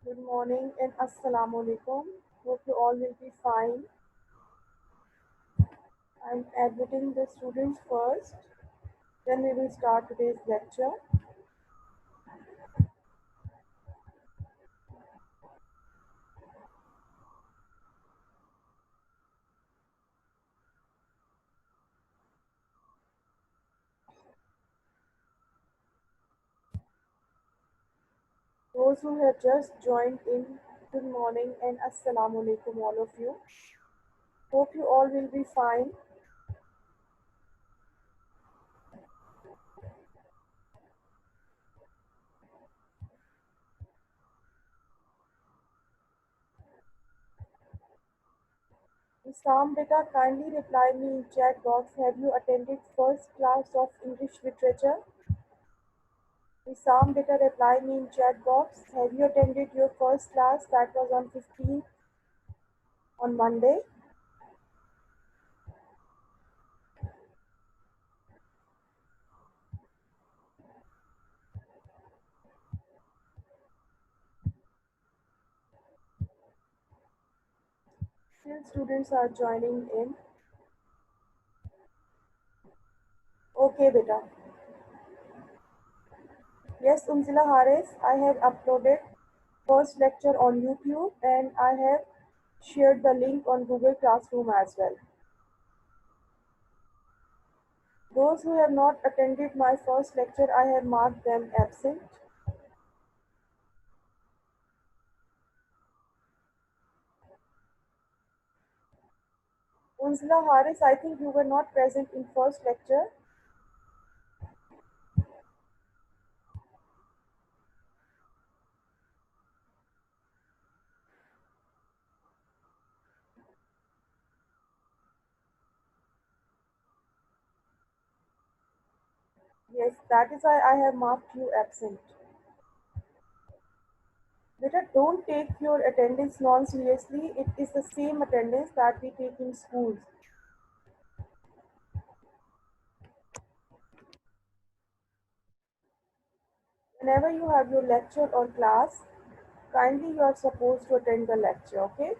Good morning and assalamu alaikum. Hope you all will be fine. I'm admitting the students first, then we will start today's lecture. Those who have just joined in, good morning and assalamu alaikum, all of you. Hope you all will be fine. Isam beta, kindly reply me in chat box. Have you attended first class of English literature? Isam beta, reply me in chat box. Have you attended your first class that was on 15th on Monday? Still students are joining in. Okay, beta. Yes, Unzila Haris, I have uploaded first lecture on YouTube and I have shared the link on Google Classroom as well. Those who have not attended my first lecture, I have marked them absent. Unzila Haris, I think you were not present in first lecture. Yes, that is why I have marked you absent. Beta, don't take your attendance non-seriously. It is the same attendance that we take in schools. Whenever you have your lecture or class, kindly you are supposed to attend the lecture, okay?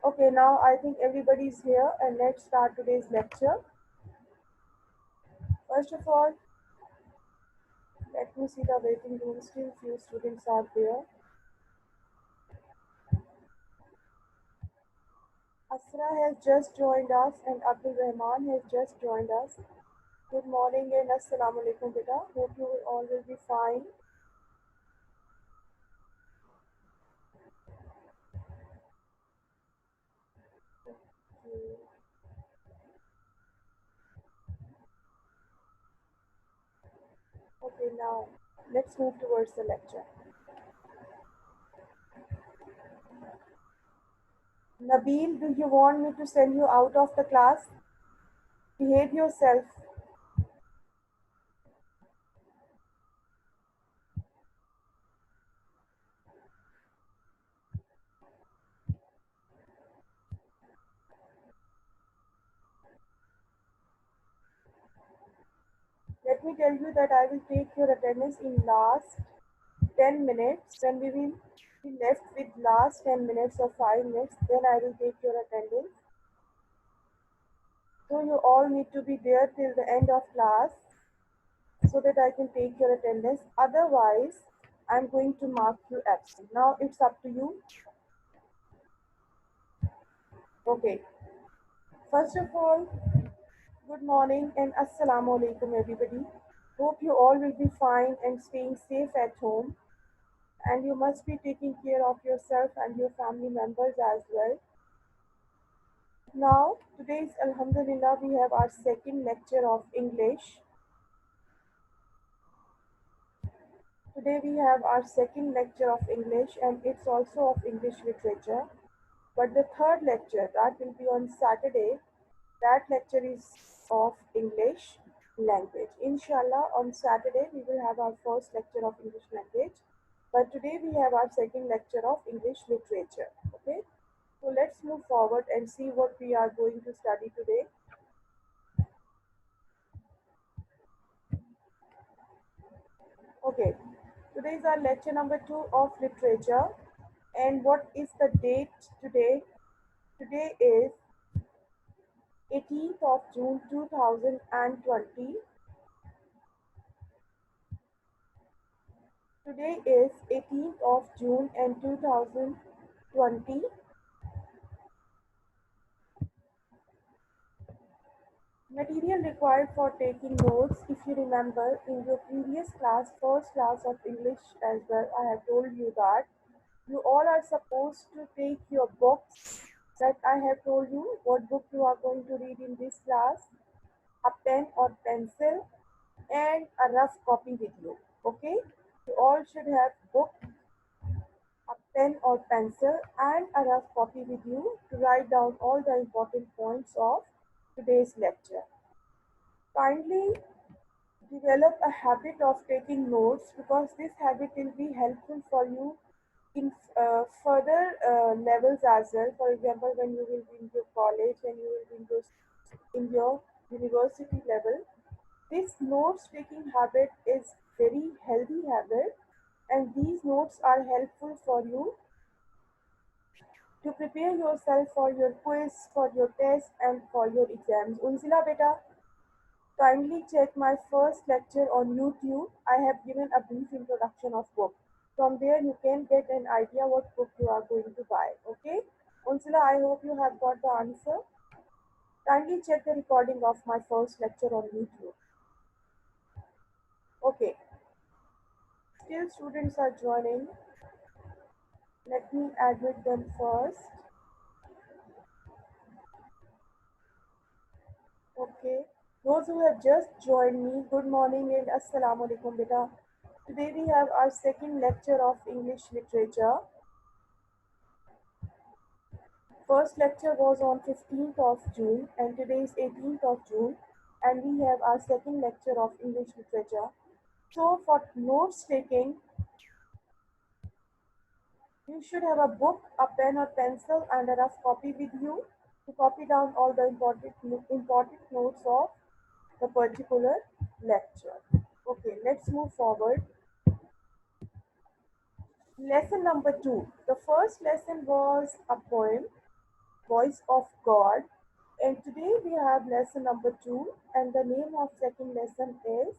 Okay, now I think everybody is here and let's start today's lecture. First of all, let me see the waiting room. Still few students are there. Asra has just joined us and Abdul Rahman has just joined us. Good morning and assalamu alaikum beta. Hope you all will be fine. Okay, okay, now let's move towards the lecture. Nabil, do you want me to send you out of the class? Behave yourself. Let me tell you that I will take your attendance in last 10 minutes. When we will be left with last 10 minutes or 5 minutes, then I will take your attendance. So you all need to be there till the end of class so that I can take your attendance. Otherwise, I'm going to mark you absent. Now it's up to you. Okay. First of all, good morning and assalamu alaikum everybody. Hope you all will be fine and staying safe at home. And you must be taking care of yourself and your family members as well. Now, today is Alhamdulillah, we have our second lecture of English. Today we have our second lecture of English and it's also of English literature. But the third lecture that will be on Saturday, that lecture is of English language. Inshallah, on Saturday we will have our first lecture of English language. But today we have our second lecture of English literature. Okay. So let's move forward and see what we are going to study today. Okay. Today is our lecture number 2 of literature. And what is the date today? Today is 18th of June 2020. Today is 18th of June and 2020. Material required for taking notes. If you remember in your previous class, first class of English as well, I have told you that you all are supposed to take your books that I have told you what book you are going to read in this class, a pen or pencil, and a rough copy with you. Okay? You all should have book, a pen or pencil, and a rough copy with you to write down all the important points of today's lecture. Kindly develop a habit of taking notes because this habit will be helpful for you in further levels as well. For example, when you will be in your college, when you will be in your university level, this notes taking habit is very healthy habit, and these notes are helpful for you to prepare yourself for your quiz, for your test, and for your exams. Unzila beta, kindly check my first lecture on YouTube. I have given a brief introduction of book. From there, you can get an idea what book you are going to buy. Okay, Unsula, I hope you have got the answer. Kindly check the recording of my first lecture on YouTube. Okay, still students are joining. Let me admit them first. Okay, those who have just joined me, good morning and assalamu alaikum beta. Today we have our second lecture of English literature. First lecture was on 15th of June and today is 18th of June, and we have our second lecture of English literature. So for notes taking, you should have a book, a pen or pencil and a rough copy with you to copy down all the important notes of the particular lecture. Okay, let's move forward. Lesson number 2. The first lesson was a poem, Voice of God. And today we have lesson number 2, and the name of second lesson is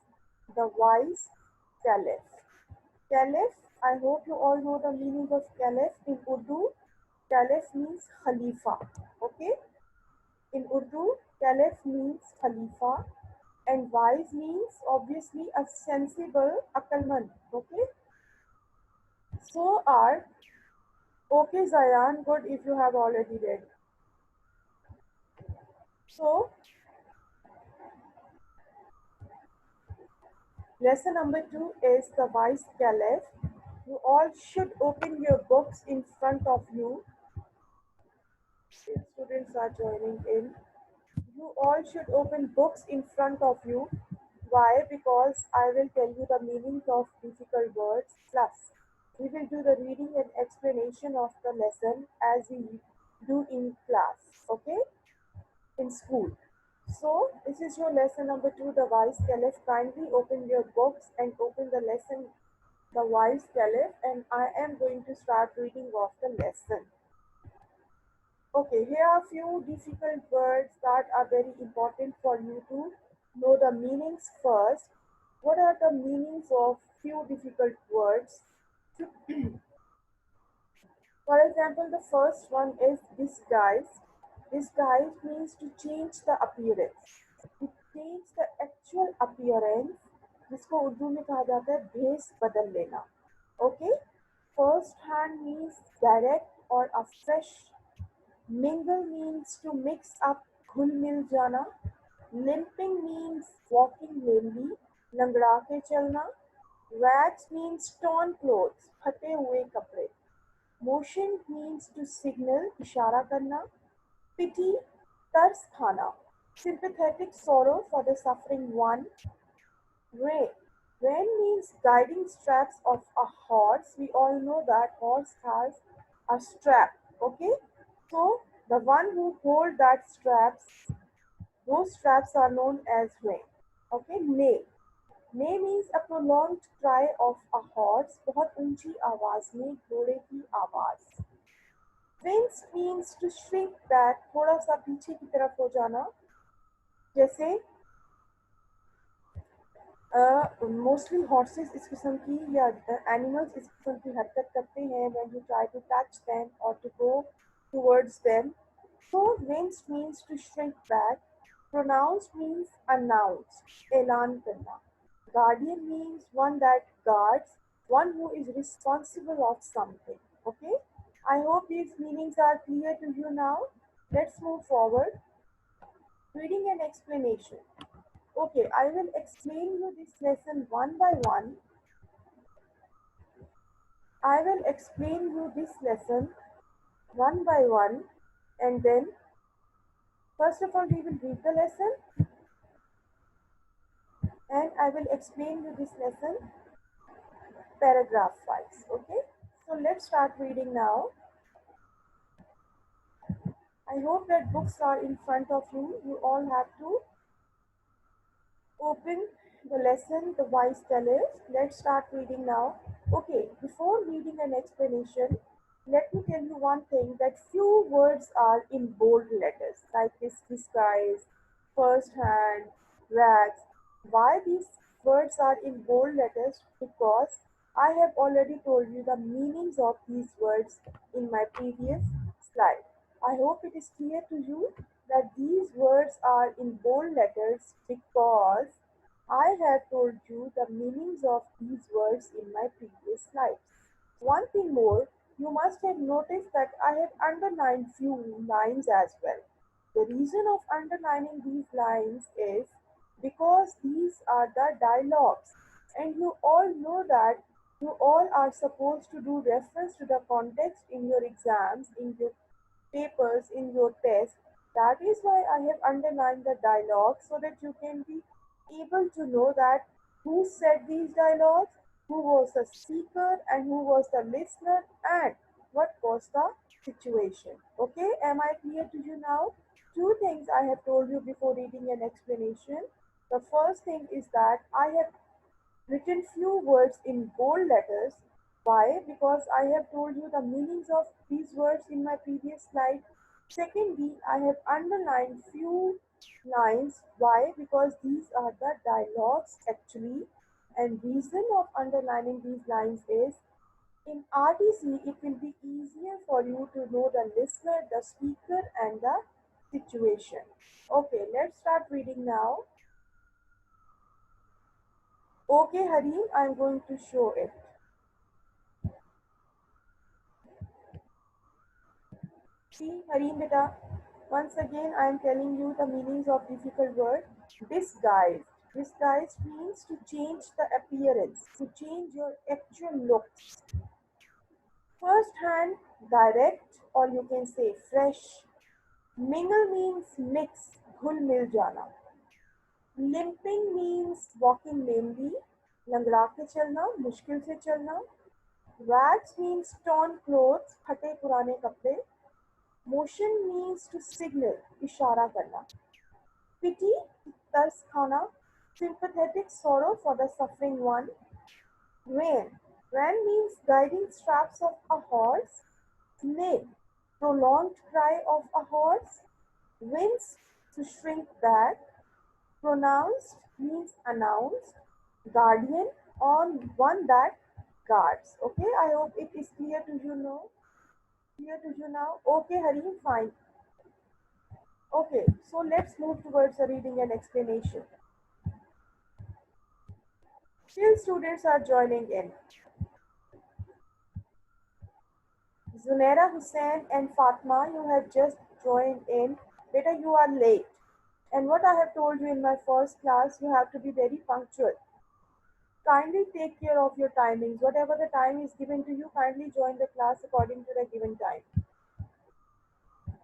The Wise Caliph. Caliph, I hope you all know the meaning of Caliph in Urdu. Caliph means Khalifa. Okay? In Urdu, Caliph means Khalifa, and wise means obviously a sensible Akalman. Okay? So are okay Zayan, good if you have already read. So lesson number 2 is The Wise Caliph. You all should open your books in front of you. Students are joining in. You all should open books in front of you. Why? Because I will tell you the meanings of difficult words. Plus, we will do the reading and explanation of the lesson as we do in class. Okay? In school. So, this is your lesson number 2, The Wise Caliph. Kindly open your books and open the lesson, The Wise Caliph, and I am going to start reading of the lesson. Okay, here are a few difficult words that are very important for you to know the meanings first. What are the meanings of few difficult words? For example, the first one is disguise. Disguise means to change the appearance. To change the actual appearance, जिसको उर्दू में कहा जाता है भेस बदल लेना. Okay? First hand means direct or a fresh. Mingle means to mix up, घुल मिल जाना. Limping means walking lamely, लंगड़ा के चलना. Rags means torn clothes, फटे हुए कपड़े. Motion means to signal, इशारा करना. Pity, तरस खाना. Sympathetic sorrow for the suffering one. Rein. Rein means guiding straps of a horse. We all know that horse has a strap. Okay? So the one who hold that straps, those straps are known as rein. Okay? Nail. Neigh means a prolonged cry of a horse, बहुत ऊंची आवाज में घोड़े की आवाज. Wince means to shrink back, थोड़ा सा पीछे की तरफ हो जाना. जैसे मोस्टली हॉर्सेस इस किस्म की या एनिमल्स इस किस्म की हरकत करते हैं when you try to touch them or to go towards them. So wince means to shrink back. Pronounced means announced, ऐलान करना. Guardian means one that guards, one who is responsible of something. Okay? I hope these meanings are clear to you now. Let's move forward. Reading and explanation. Okay, I will explain you this lesson one by one. I will explain you this lesson one by one, and then first of all we will read the lesson and I will explain you this lesson paragraph wise. Okay, so let's start reading now. I hope that books are in front of you. You all have to open the lesson, the wise tellers. Let's start reading now. Okay, before reading an explanation, let me tell you one thing that few words are in bold letters like this disguise, first hand, rags. Why these words are in bold letters? Because I have already told you the meanings of these words in my previous slide. I hope it is clear to you that these words are in bold letters because I have told you the meanings of these words in my previous slides. One thing more, you must have noticed that I have underlined few lines as well. The reason of underlining these lines is because these are the dialogues, and you all know that you all are supposed to do reference to the context in your exams, in your papers, in your test. That is why I have underlined the dialogue so that you can be able to know that who said these dialogues, who was the speaker, and who was the listener, and what was the situation. Okay, am I clear to you now? Two things I have told you before reading an explanation. The first thing is that I have written few words in bold letters. Why? Because I have told you the meanings of these words in my previous slide. Secondly, I have underlined few lines. Why? Because these are the dialogues actually. And reason of underlining these lines is in RTC it will be easier for you to know the listener, the speaker, and the situation. Okay, let's start reading now. Okay, Harim, I'm going to show it. See, Harim beta, once again I am telling you the meanings of difficult word. Disguised. Disguised means to change the appearance, to change your actual looks. First hand, direct, or you can say fresh. Mingle means mix, घुल मिल जाना. Limping means walking lamely, लंगड़ा के चलना, मुश्किल से चलना. Rags means torn clothes, फटे पुराने कपड़े. Motion means to signal, इशारा करना. Pity, तरस खाना. Sympathetic sorrow for the suffering one. Rein, rein means guiding straps of a horse. Neigh, prolonged cry of a horse. Wince, to shrink back. Pronounced means announced. Guardian, on one that guards. Okay, I hope it is clear to you now. Clear to you now? Okay, Harim, fine. Okay, so let's move towards the reading and explanation. Still students are joining in. Zunaira Hussain and Fatma, you have just joined in. Beta, you are late. And what I have told you in my first class, you have to be very punctual. Kindly take care of your timings. Whatever the time is given to you, kindly join the class according to the given time.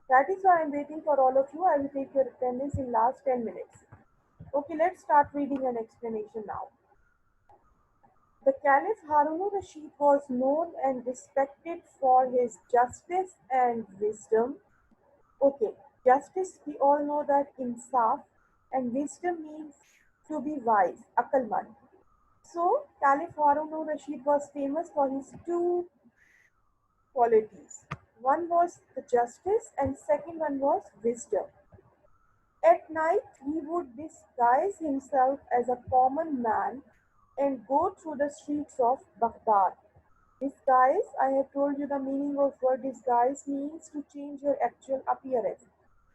That is why I am waiting for all of you. I will take your attendance in last 10 minutes. Okay, let's start reading an explanation now. The Caliph Harun al-Rashid was known and respected for his justice and wisdom. Okay, justice, we all know that insaf, and wisdom means to be wise, akalmand. So, Caliph Harun al Rashid was famous for his two qualities. One was the justice, and second one was wisdom. At night, he would disguise himself as a common man and go through the streets of Baghdad. Disguise, I have told you the meaning of word disguise means to change your actual appearance.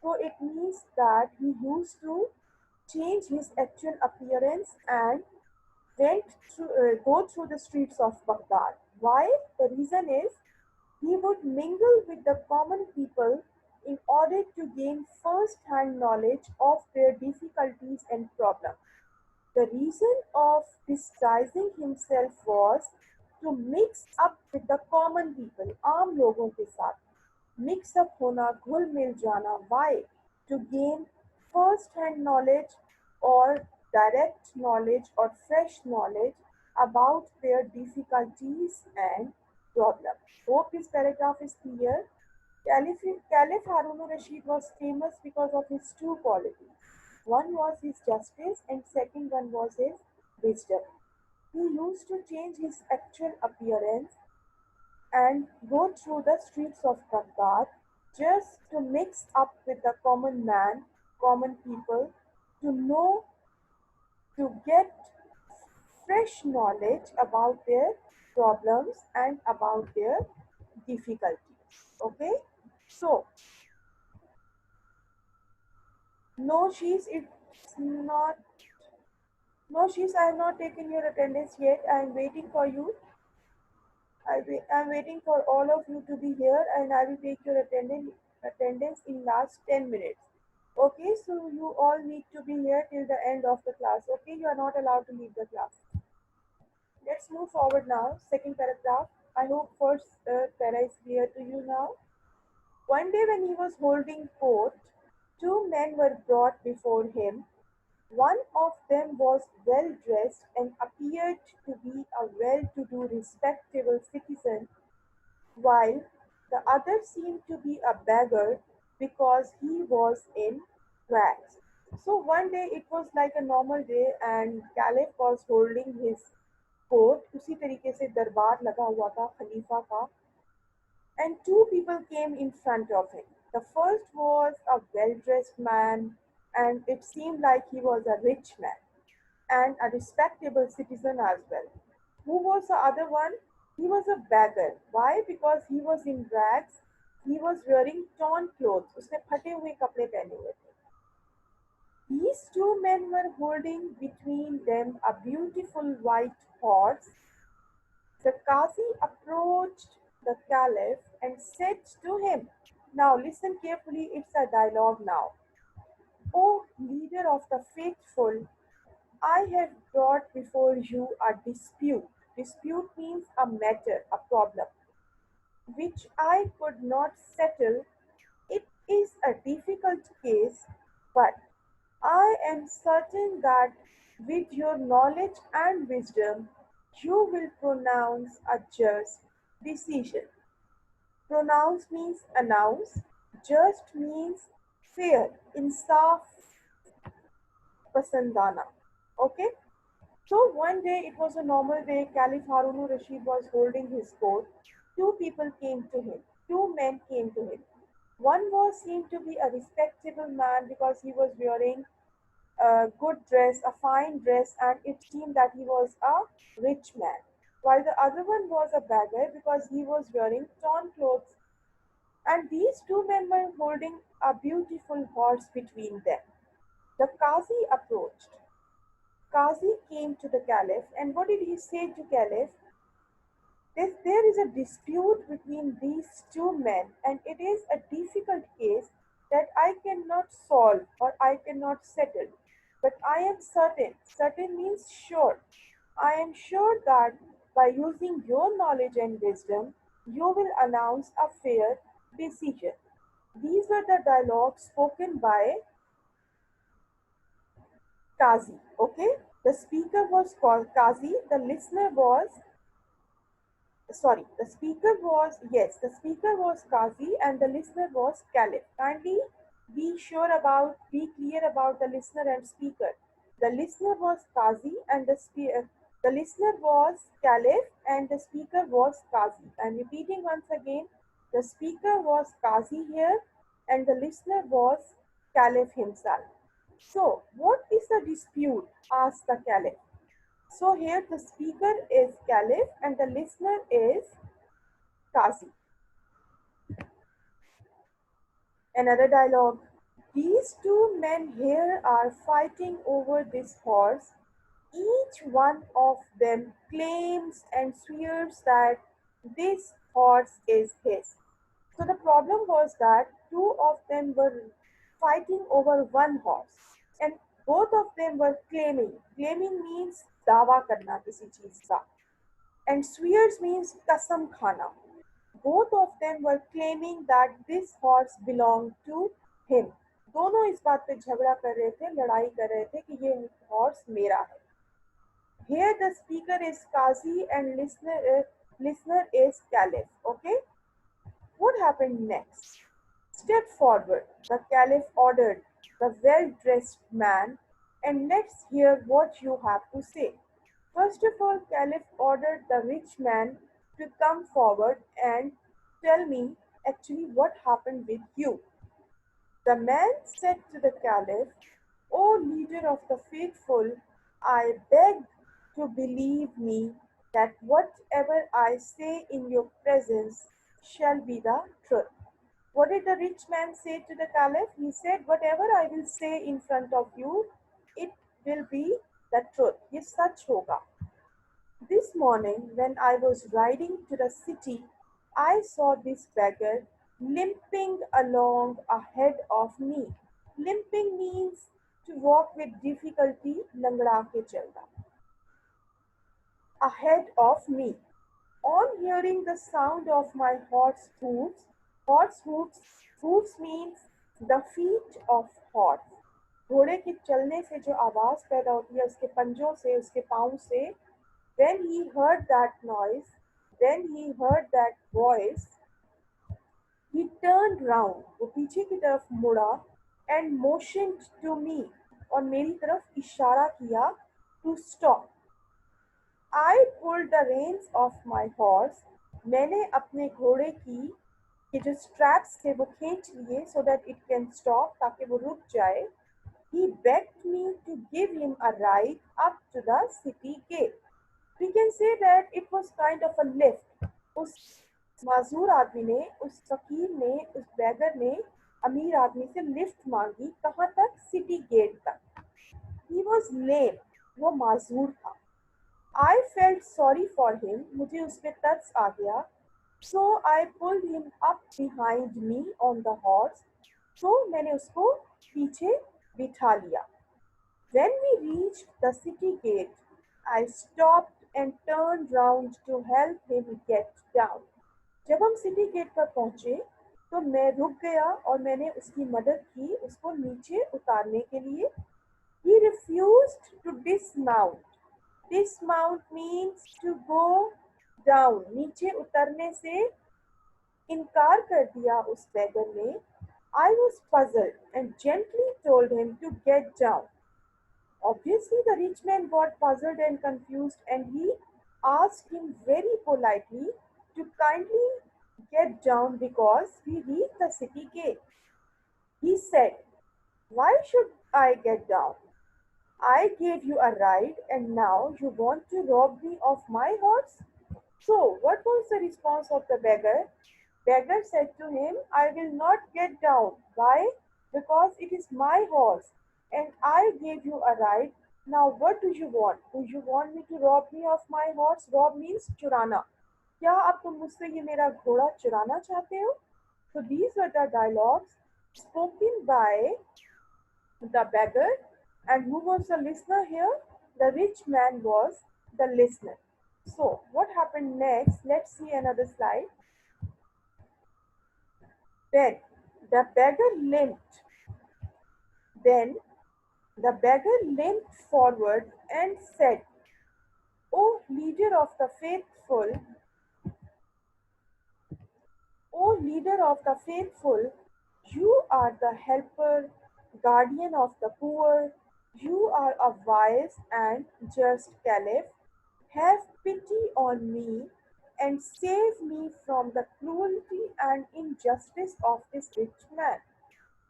So it means that he used to change his actual appearance and go through the streets of Baghdad. Why? The reason is he would mingle with the common people in order to gain first hand knowledge of their difficulties and problems. The reason of disguising himself was to mix up with the common people, आम लोगों के साथ mix up होना, घुल मिल जाना. Why? To gain first hand knowledge or direct knowledge or fresh knowledge about their difficulties and problems. Hope this paragraph is clear. Caliph Harun al-Rashid was famous because of his two qualities. One was his justice and second one was his wisdom. He used to change his actual appearance and go through the streets of Baghdad just to mix up with the common man, common people, to know, to get fresh knowledge about their problems and about their difficulties. Okay, so no, it's not. No, I have not taken your attendance yet. I am waiting for you. I'm waiting for all of you to be here, and I will take your attendance in last 10 minutes. Okay, so you all need to be here till the end of the class. Okay, you are not allowed to leave the class. Let's move forward now. Second paragraph. I hope first para is clear to you now. One day when he was holding court, two men were brought before him. One of them was well dressed and appeared to be a well to do, respectable citizen, while the other seemed to be a beggar because he was in rags. So one day it was like a normal day and Caliph was holding his court. उसी तरीके से दरबार लगा हुआ था खलीफा का, and two people came in front of him. The first was a well dressed man, and it seemed like he was a rich man and a respectable citizen as well. Who was the other one? He was a beggar. Why? Because he was in rags. He was wearing torn clothes. उसने फटे हुए कपड़े पहने हुए थे. These two men were holding between them a beautiful white horse. The Qazi approached the Caliph and said to him, now listen carefully, it's a dialogue now. O leader of the faithful, I have brought before you a dispute. Dispute means a matter, a problem, which I could not settle. It is a difficult case, but I am certain that with your knowledge and wisdom, you will pronounce a just decision. Pronounce means announce, just means fair, insaf, pasandana. Okay? So one day, it was a normal day, Caliph Harun al-Rashid was holding his court. Two people came to him. Two men came to him. One was seemed to be a respectable man because he was wearing a good dress, a fine dress, and it seemed that he was a rich man. While the other one was a beggar because he was wearing torn clothes. And these two men were holding a beautiful horse between them. The Qazi approached. Qazi came to the Caliph, and what did he say to Caliph? There is a dispute between these two men, and it is a difficult case that I cannot solve or I cannot settle. But I am certain, certain means sure. I am sure that by using your knowledge and wisdom, you will announce a fair decision. These were the dialogues spoken by Qazi. Okay, the speaker was called Qazi, the listener was the speaker was, yes, the speaker was Qazi and the listener was Caliph. Kindly be clear about the listener and speaker. The listener was Qazi and The listener was Caliph and the speaker was Qazi. I'm repeating once again. The speaker was Qazi here and the listener was Caliph himself. So, what is the dispute? Asked the Caliph. So, here the speaker is Caliph and the listener is Qazi. Another dialogue. These two men here are fighting over this horse. Each one of them claims and swears that this horse is his. So the problem was that two of them were fighting over one horse and both of them were claiming. Claiming means दावा करना किसी चीज का and swears means kasam khana. Both of them were claiming that this horse belonged to him. दोनों इस बात पे झगड़ा कर रहे थे, लड़ाई कर रहे थे कि ये हॉर्स मेरा है. Here the speaker is Qazi and listener is Caliph. Okay, what happened next? Step forward. The Caliph ordered the well-dressed man, and let's hear what you have to say. First of all, Caliph ordered the rich man to come forward and tell me actually what happened with you. The man said to the Caliph, O leader of the faithful, I beg to believe me that whatever I say in your presence shall be the truth. What did the rich man say to the Caliph? He said, whatever I will say in front of you, it will be the truth. ये सच होगा. This morning, when I was riding to the city, I saw this beggar limping along ahead of me. Limping means to walk with difficulty, लंगड़ा के चलना. Ahead of me. On hearing the sound of my horse hooves means the feet of horse. घोड़े के चलने से जो आवाज पैदा होती है उसके पंजों से, उसके पाँव से. When he heard that noise, when he heard that voice, he turned round. वो पीछे की तरफ मुड़ा and motioned to me और मेरी तरफ इशारा किया to stop. I pulled the reins of my horse. मैंने अपने घोड़े की के जो straps थे वो खींच लिए so that it can stop ताकि वो रुक जाए. He begged me to give him a ride up to the city gate. We can say that it was kind of a lift. उस माजूर आदमी ने, उस फकीर ने, उस बैगर ने अमीर आदमी से लिफ्ट मांगी. कहाँ तक? सिटी गेट तक. He was lame. वो माजूर था. I felt sorry for him. मुझे उस पे तरस आ गया. So I pulled him up behind me on the horse. So मैंने उसको पीछे बिठा लिया. When we reached the city gate, I stopped and turned round to help him get down. जब हम सिटी गेट पर पहुंचे तो मैं रुक गया और मैंने उसकी मदद की उसको नीचे उतारने के लिए. He refused to dismount. Dismount means to go down. नीचे उतरने से इनकार कर दिया उस beggar ने. I was puzzled and gently told him to get down. Obviously, the rich man got puzzled and confused, and he asked him very politely to kindly get down because we reached the city gate. He said, why should I get down? I gave you a ride, and now you want to rob me of my horse? So, what was the response of the beggar? Beggar said to him, I will not get down. Why? Because it is my horse and I gave you a ride. Now what do you want? Do you want me to rob me of my horse? Rob means चुराना. क्या अब तुम मुझसे ये मेरा घोड़ा चुराना चाहते हो? So these were the dialogues spoken by the beggar. And who was the listener here? The rich man was the listener. So what happened next? Let's see another slide. Then the beggar limped. Then the beggar limped forward and said, O leader of the faithful, O leader of the faithful, you are the helper, guardian of the poor, you are a wise and just caliph. have pity on me and save me from the cruelty and injustice of this rich man.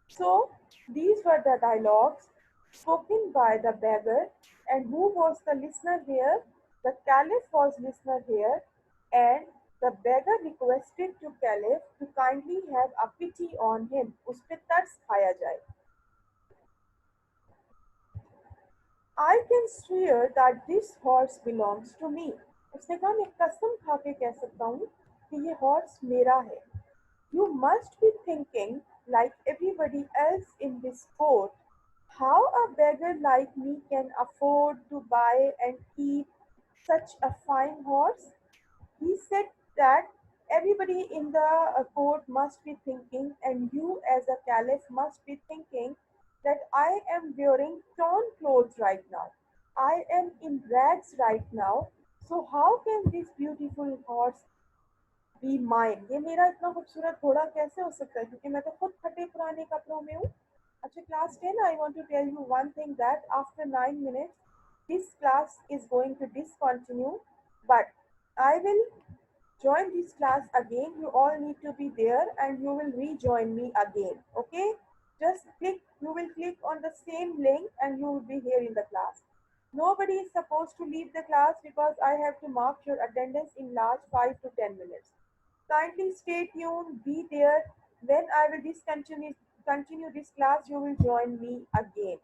So, these were the dialogues spoken by the beggar, and who was the listener here? The caliph was listener here, and the beggar requested to caliph to kindly have a pity on him. उस पे तरस खाया जाए. I can swear that this horse belongs to me. उसने कहा मैं कसम खा के कह सकता हूँ कि ये हॉर्स मेरा है. You must be thinking, like everybody else in this court, how a beggar like me can afford to buy and keep such a fine horse. He said that everybody in the court must be thinking, and you as a caliph must be thinking, that I am wearing torn clothes right now. I am in rags right now. So, how can this beautiful horse be mine? ये मेरा इतना खूबसूरत घोड़ा कैसे हो सकता है, क्योंकि मैं तो खुद फटे पुराने कपड़ों में हूँ. अच्छा, class 10, I want to tell you one thing, that after 9 minutes this class is going to discontinue, but I will join this class again. You all need to be there and you will rejoin me again. Okay, just click, you will click on the same link and you will be here in the class. Nobody is supposed to leave the class because I have to mark your attendance in last 5 to 10 minutes. Kindly stay tuned, be there. When I will continue this class, you will join me again.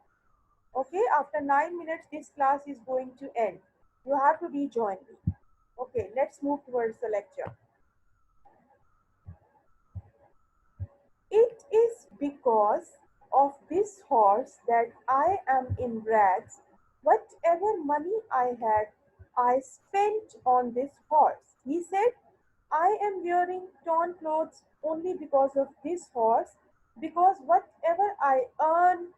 Okay, after 9 minutes, this class is going to end. You have to rejoin me. Okay, let's move towards the lecture. It is because of this horse that I am in rags. Whatever money I had, I spent on this horse. He said, I am wearing torn clothes only because of this horse, because whatever I earn,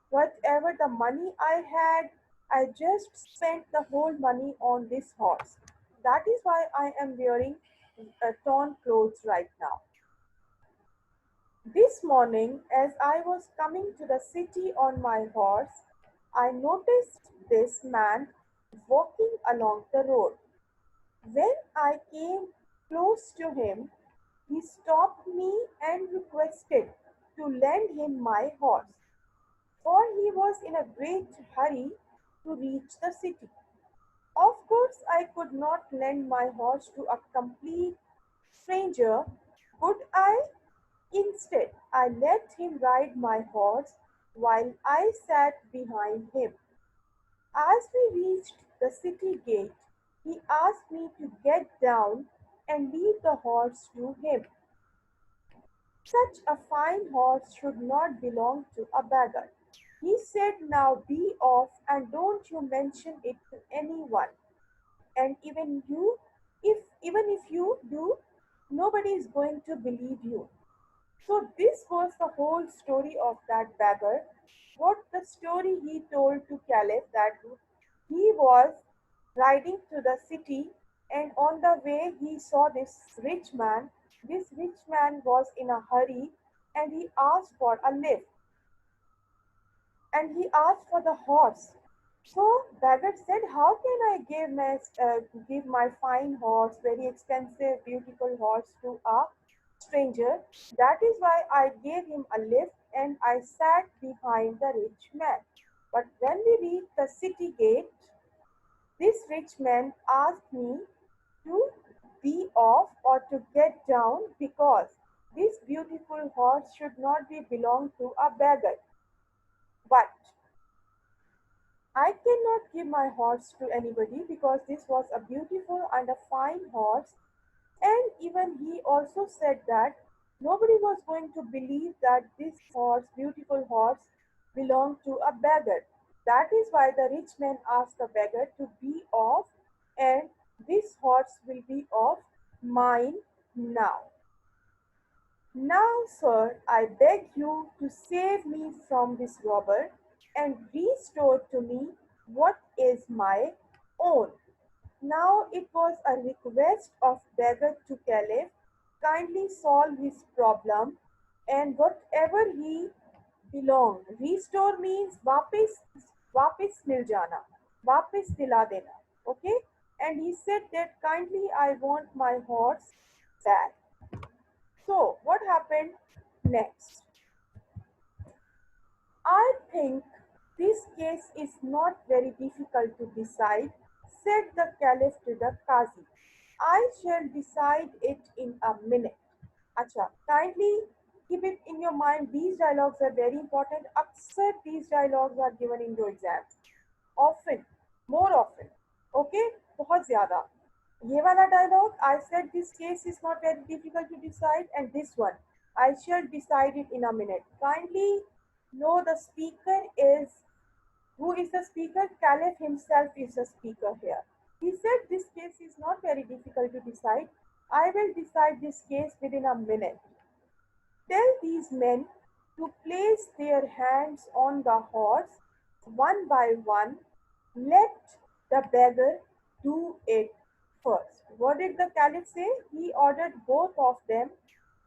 whatever the money I had, I just spent the whole money on this horse. That is why I am wearing torn clothes right now. This morning, as I was coming to the city on my horse, I noticed this man walking along the road. When I came close to him, he stopped me and requested to lend him my horse, for he was in a great hurry to reach the city. Of course, I could not lend my horse to a complete stranger, could I? Instead, I let him ride my horse while I sat behind him. As we reached the city gate, he asked me to get down and leave the horse to him. Such a fine horse should not belong to a beggar. He said, now be off and don't you mention it to anyone. And even if you do, nobody is going to believe you. So this was the whole story of that beggar. What the story he told to Caliph, that he was riding to the city, and on the way he saw this rich man. This rich man was in a hurry and he asked for a lift, and he asked for the horse. So beggar said, "How can I give my fine horse, very expensive, beautiful horse, to a stranger? That is why I gave him a lift and I sat behind the rich man." But when we reached the city gate, this rich man asked me to be off or to get down, because this beautiful horse should not be belong to a beggar. But I cannot give my horse to anybody because this was a beautiful and a fine horse. And even he also said that nobody was going to believe that this horse, beautiful horse, belonged to a beggar. That is why the rich man asked the beggar to be off, and this horse will be of mine now. Now, sir, I beg you to save me from this robber and restore to me what is my own. Now it was a request of beggar to Caliph, kindly solve his problem and whatever he belonged. Restore means वापस मिल जाना, वापस दिला देना. Okay? and he said that kindly I want my horse back. So what happened next? I think this case is not very difficult to decide, said the Caliph to the Qazi. I shall decide it in a minute. Acha, kindly keep it in your mind. These dialogues are very important. Aksar these dialogues are given in your exams. Often, more often. Okay? बहुत ज़्यादा. ये वाला dialogue, I said this case is not very difficult to decide, and this one, I shall decide it in a minute. Kindly know the speaker is, who is the speaker? Caliph himself is the speaker here. He said this case is not very difficult to decide. I will decide this case within a minute. Tell these men to place their hands on the horse one by one. Let the beggar do it first. What did the Caliph say? He ordered both of them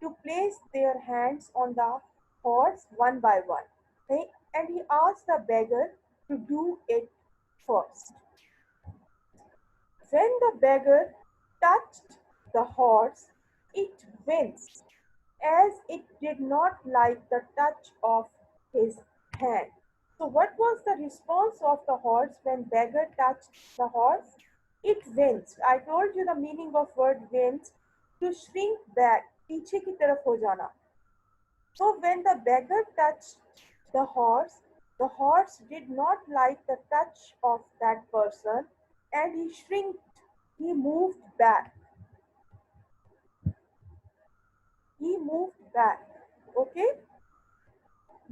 to place their hands on the horse one by one. Okay? And he asked the beggar to do it first. When the beggar touched the horse, it winced, as it did not like the touch of his hand. So, what was the response of the horse when beggar touched the horse? It winced. I told you the meaning of word wince, to shrink back, पीछे की तरफ हो जाना. So, when the beggar touched the horse did not like the touch of that person, and he shrinked, he moved back. He moved back. Okay?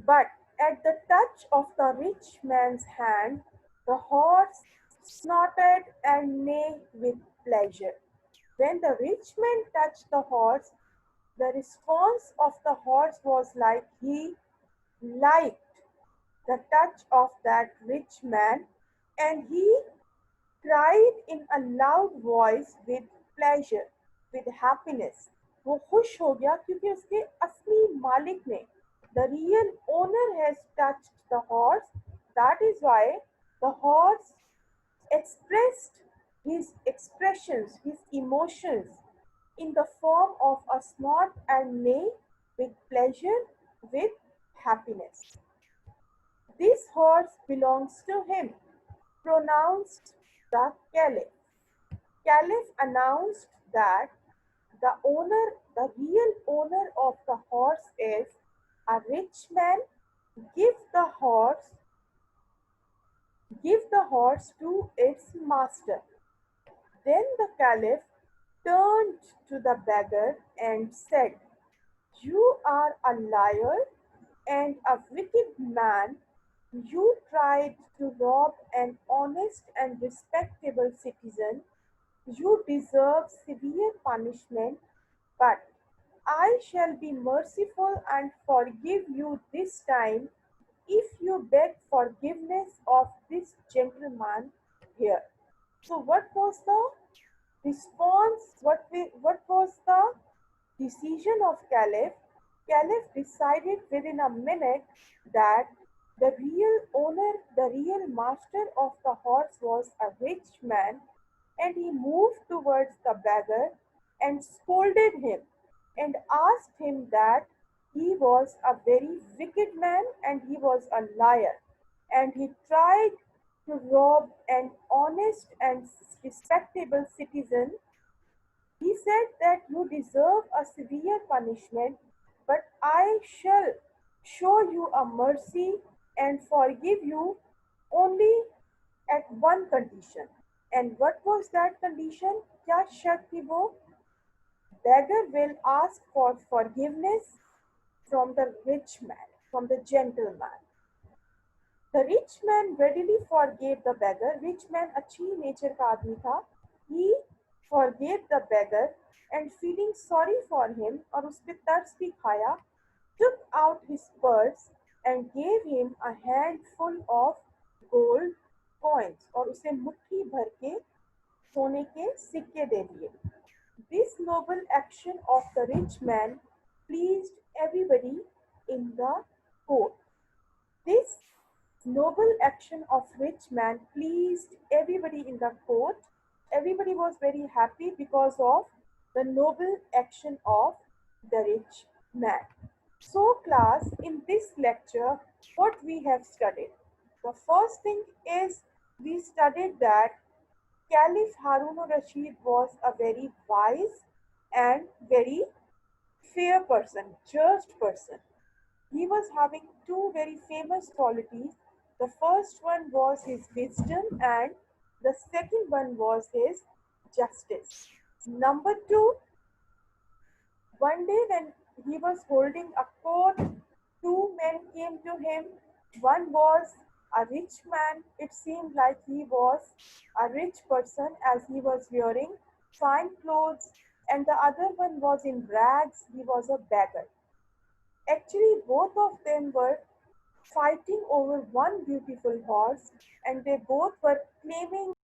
But at the touch of the rich man's hand, the horse snorted and neighed with pleasure. When the rich man touched the horse, the response of the horse was like he liked the touch of that rich man, and he cried in a loud voice with pleasure, with happiness. वो खुश हो गया क्योंकि उसके असली मालिक ने, the real owner has touched the horse. That is why the horse expressed his expressions, his emotions in the form of a snort and neigh, with pleasure, with happiness. This horse belongs to him, pronounced the Caliph. Caliph announced that the real owner of the horse is a rich man. Give the horse, give the horse to its master. Then the Caliph turned to the beggar and said, "You are a liar and a wicked man. You tried to rob an honest and respectable citizen. You deserve severe punishment, but I shall be merciful and forgive you this time if you beg forgiveness of this gentleman here." So, what was the response? What was the decision of Caliph? Caliph decided within a minute that the real owner, the real master of the horse was a rich man, and he moved towards the beggar and scolded him and asked him that he was a very wicked man and he was a liar, and he tried to rob an honest and respectable citizen. He said that you deserve a severe punishment, but I shall show you a mercy and forgive you only at one condition. And what was that condition? क्या शर्त थी वो? Beggar will ask for forgiveness from the rich man, from the gentleman. The rich man readily forgave the beggar. Rich man अच्छी nature का आदमी था. He forgave the beggar, and feeling sorry for him और उस पे तरस भी खाया, took out his purse and gave him a handful of gold coins, और उसे मुट्ठी भर के सोने के सिक्के दे दिए. This noble action of the rich man pleased everybody in the court. This noble action of rich man pleased everybody in the court. Everybody was very happy because of the noble action of the rich man. So, class, in this lecture, what we have studied? The first thing is we studied that Caliph Harun al-Rashid was a very wise and very fair person, just person. He was having two very famous qualities. The first one was his wisdom, and the second one was his justice. Number two, one day when he was holding a court, two men came to him. One was a rich man. It seemed like he was a rich person as he was wearing fine clothes, and the other one was in rags. He was a beggar. Actually, both of them were fighting over one beautiful horse, and they both were claiming